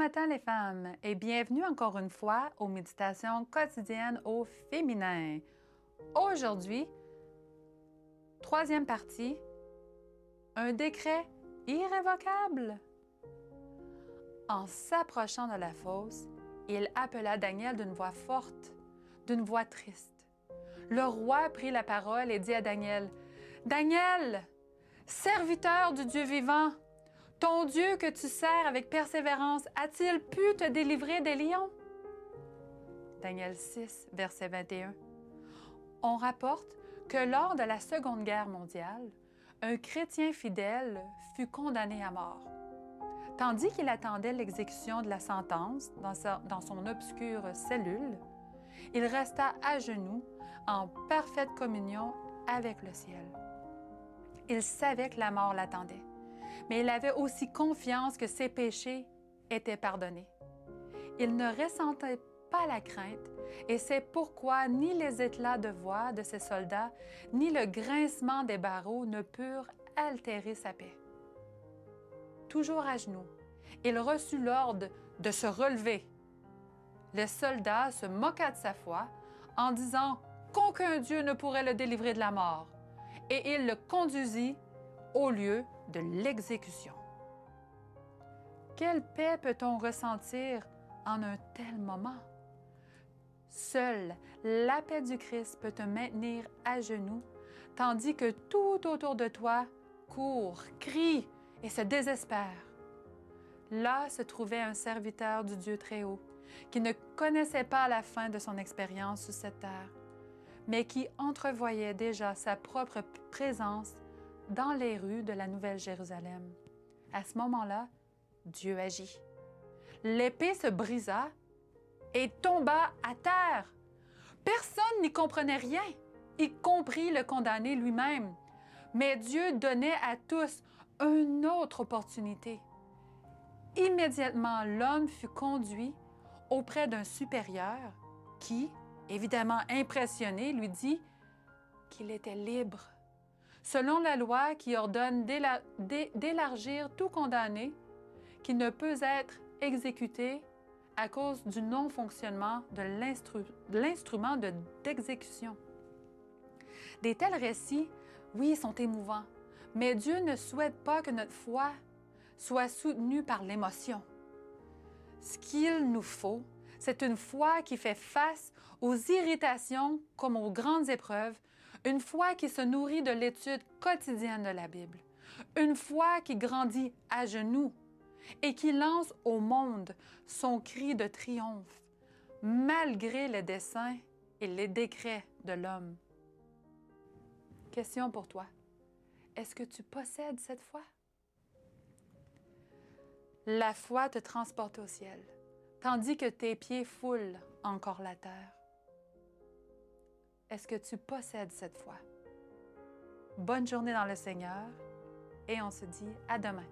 matin les femmes et bienvenue encore une fois aux méditations quotidiennes au féminin. Aujourd'hui, troisième partie, un décret irrévocable. En s'approchant de la fosse, il appela Daniel d'une voix forte, d'une voix triste. Le roi prit la parole et dit à Daniel, « Daniel, serviteur du Dieu vivant, ton Dieu que tu sers avec persévérance, a-t-il pu te délivrer des lions? » Daniel 6, verset 21. On rapporte que lors de la Seconde Guerre mondiale, un chrétien fidèle fut condamné à mort. Tandis qu'il attendait l'exécution de la sentence dans son obscure cellule, il resta à genoux en parfaite communion avec le ciel. Il savait que la mort l'attendait, mais il avait aussi confiance que ses péchés étaient pardonnés. Il ne ressentait pas la crainte, et c'est pourquoi ni les éclats de voix de ses soldats, ni le grincement des barreaux ne purent altérer sa paix. Toujours à genoux, il reçut l'ordre de se relever. Le soldat se moqua de sa foi en disant qu'aucun Dieu ne pourrait le délivrer de la mort, et il le conduisit au lieu de l'exécution. Quelle paix peut-on ressentir en un tel moment? Seule la paix du Christ peut te maintenir à genoux, tandis que tout autour de toi court, crie et se désespère. Là se trouvait un serviteur du Dieu Très-Haut, qui ne connaissait pas la fin de son expérience sur cette terre, mais qui entrevoyait déjà sa propre présence dans les rues de la Nouvelle-Jérusalem. À ce moment-là, Dieu agit. L'épée se brisa et tomba à terre. Personne n'y comprenait rien, y compris le condamné lui-même. Mais Dieu donnait à tous une autre opportunité. Immédiatement, l'homme fut conduit auprès d'un supérieur qui, évidemment impressionné, lui dit qu'il était libre. Selon la loi qui ordonne d'élargir tout condamné qui ne peut être exécuté à cause du non-fonctionnement de l'instrument d'exécution. Des tels récits, oui, sont émouvants, mais Dieu ne souhaite pas que notre foi soit soutenue par l'émotion. Ce qu'il nous faut, c'est une foi qui fait face aux irritations comme aux grandes épreuves, une foi qui se nourrit de l'étude quotidienne de la Bible, une foi qui grandit à genoux et qui lance au monde son cri de triomphe, malgré les desseins et les décrets de l'homme. Question pour toi. Est-ce que tu possèdes cette foi? La foi te transporte au ciel, tandis que tes pieds foulent encore la terre. Est-ce que tu possèdes cette foi? Bonne journée dans le Seigneur et on se dit à demain.